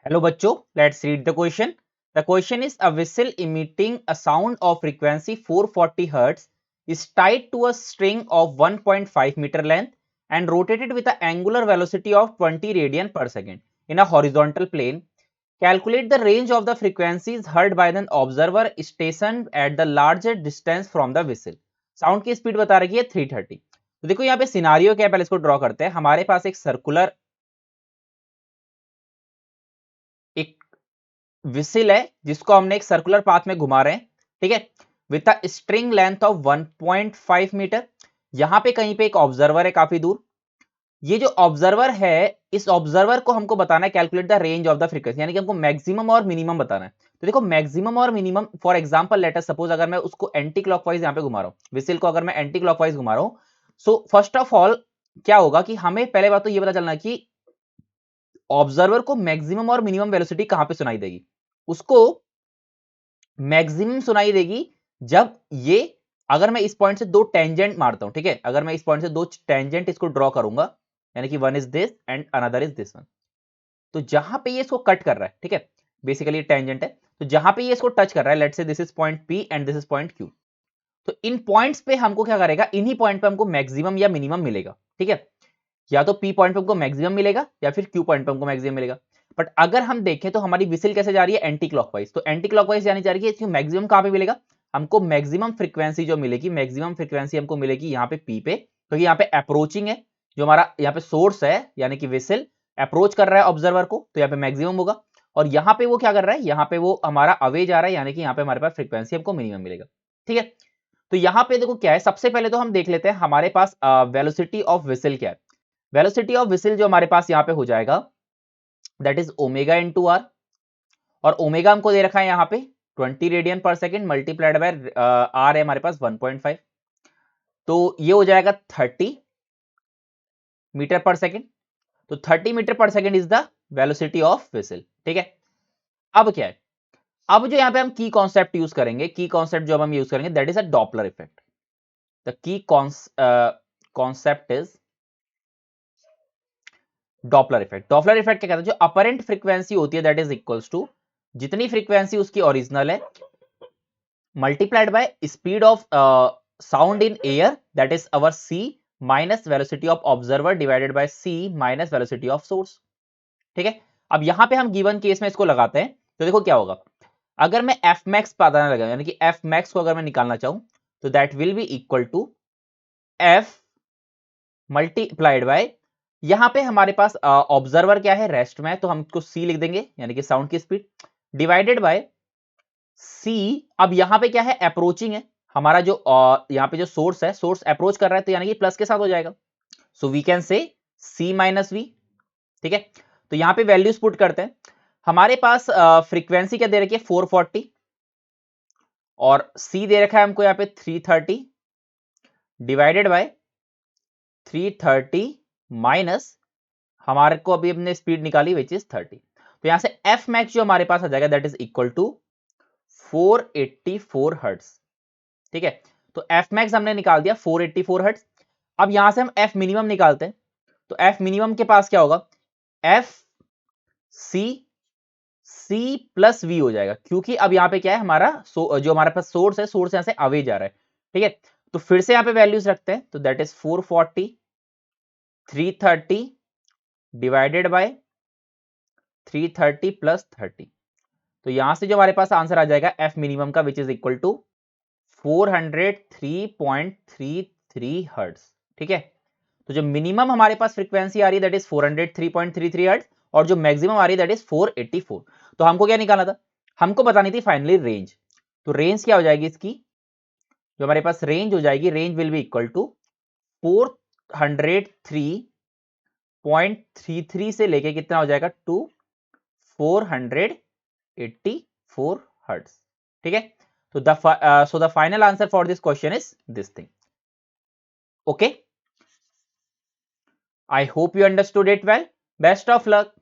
Hello बच्चों, let's read the question. The question is a whistle emitting a sound of frequency 440 Hz is tied to a string of 1.5 meter length and rotated with an angular velocity of 20 radian per second in a horizontal plane. Calculate the range of the frequencies heard by an observer stationed at the larger distance from the whistle. Sound की speed बता रखी है 330. तो देखो यहाँ पे scenario क्या है, पहले इसको ड्रॉ करते हैं. हमारे पास एक सर्कुलर एक विसिल है जिसको हमने एक सर्कुलर पाथ में घुमा रहे हैं, ठीक है, with a string length of 1.5 metre. यहां पे कहीं पे एक ऑब्जर्वर है काफी दूर. ये जो ऑब्जर्वर है, इस ऑब्जर्वर को हमको बताना है calculate the range of the frequency, यानी कि हमको मैक्सिमम और मिनिमम बताना है. तो देखो मैक्सिमम और minimum, for example let us suppose अगर मैं उसको एंटी क्लॉकवाइज यहां पे घुमा रहा हूं, विसिल को अगर मैं एंटी क्लॉकवाइज घुमा रहा हूं, सो फर्स्ट ऑफ ऑल क्या होगा कि हमें पहले बात तो ये पता चलना कि ऑब्जर्वर को मैक्सिमम और मिनिमम वेलोसिटी कहां पे सुनाई देगी. उसको मैक्सिमम सुनाई देगी जब ये, अगर मैं इस पॉइंट से दो टेंजेंट मारता हूं, ठीक है, अगर मैं इस पॉइंट से दो टेंजेंट इसको ड्रॉ करूंगा, यानी कि one is this and another is this one, तो जहां पे ये इसको कट कर रहा है, ठीक है, बेसिकली टेंजेंट है, तो जहां पे ये इसको टच कर रहा है, let's say this is point P and this is point Q, तो इन पॉइंट्स पे हमको क्या करेगा, इन्हीं पॉइंट पे हमको मैक्सिमम या मिनिमम मिलेगा, ठीक है, या तो पी पॉइंट पे हमको मैक्सिमम मिलेगा या फिर क्यू पॉइंट पे हमको मैक्सिमम मिलेगा. बट अगर हम देखें तो हमारी विसिल कैसे जा रही है, एंटी क्लॉकवाइज, तो एंटी क्लॉकवाइज जानी जा रही है, इसकी मैक्सिमम कहां पे मिलेगा, हमको मैक्सिमम फ्रीक्वेंसी जो मिलेगी, मैक्सिमम फ्रीक्वेंसी हमको मिलेगी यहाँ पे पी पे, क्योंकि यहाँ पे अप्रोचिंग है, जो हमारा यहाँ पे सोर्स है, यानी कि विसिल अप्रोच कर रहा है ऑब्जर्वर को, तो यहाँ पे मैक्सिमम होगा. और यहाँ पे वो क्या कर रहा है, यहाँ पे वो हमारा अवे जा रहा है, यानी कि यहाँ पे हमारे पास फ्रीक्वेंसी हमको मिनिमम मिलेगा, ठीक है. तो यहाँ पे देखो क्या है, सबसे पहले तो हम देख लेते हैं हमारे पास वेलोसिटी ऑफ विसिल क्या है. वेलोसिटी ऑफ विसिल जो हमारे पास यहाँ पे हो जाएगा, that is omega into r, और ओमेगा हमको दे रखा है यहाँ पे 20 रेडियन पर सेकेंड मल्टीप्लाइड बाय आर है हमारे पास 1.5, तो ये हो जाएगा 30 मीटर पर सेकेंड. तो 30 मीटर पर second is the velocity of whistle, ठीक है. अब क्या है, अब जो यहाँ पे हम की कॉन्सेप्ट यूज करेंगे, की कॉन्सेप्ट जो हम यूज करेंगे, that is a Doppler effect. The key concept is Doppler effect. Doppler effect क्या कहता है, जो अपरेंट फ्रीक्वेंसी होती है दैट इज इक्वल्स टू जितनी फ्रीक्वेंसी उसकी ओरिजिनल है multiplied by speed of sound in air that is our c minus velocity of observer divided by c minus velocity of source, ठीक है. अब यहां पे हम गिवन केस में इसको लगाते हैं, तो देखो क्या होगा, अगर मैं एफ मैक्स पता लगा, यानी कि एफ मैक्स को अगर मैं निकालना चाहूं, तो that will be equal to f multiplied by, यहां पे हमारे पास ऑब्जर्वर क्या है, रेस्ट में है, तो हम इसको सी लिख देंगे, यानी कि साउंड की स्पीड डिवाइडेड बाय सी. अब यहां पे क्या है, अप्रोचिंग है हमारा, जो यहां पे जो सोर्स है, सोर्स अप्रोच कर रहा है, तो यानी कि प्लस के साथ हो जाएगा, so we can say C minus we, ठीक है. तो यहां पे वैल्यूज पुट करते हैं, हमारे पास फ्रीक्वेंसी क्या दे रखी है 440, और सी दे रखा है हमको यहाँ पे 330 डिवाइडेड बाय 330 माइनस हमारे को अभी हमने स्पीड निकाली विच इज 30, तो यहां से एफ मैक्स जो हमारे पास आ जाएगा that is equal to 484 hertz, ठीक है. तो एफ मैक्स हमने निकाल दिया 484 हर्ट्ज. अब यहां से हम एफ मिनिमम निकालते हैं, तो एफ मिनिमम के पास क्या होगा, f c c plus v हो जाएगा, क्योंकि अब यहां पे क्या है हमारा जो हमारे पास सोर्स है, सोर्स यहां से अवे जा रहा है, ठीक है. तो फिर से यहां पे वैल्यूज रखते हैं, तो that is 440 330 divided by 330 plus 30, तो यहां से जो हमारे पास आंसर आ जाएगा एफ मिनिमम का which is equal to 403.33 hertz, ठीक है. तो जो मिनिमम हमारे पास फ्रीक्वेंसी आ रही है दैट इज 403.33 हर्ट्ज, और जो मैक्सिमम आ रही है दैट इज 484. तो हमको क्या निकालना था, हमको बतानी थी फाइनली रेंज. तो रेंज क्या हो जाएगी इसकी, जो हमारे पास रेंज हो जाएगी, range will be equal to 403.33 से लेके कितना हो जाएगा टू 484 हर्ट्ज, ठीक है. तो the final answer for this question is this thing. Okay, I hope you understood it well. Best of luck.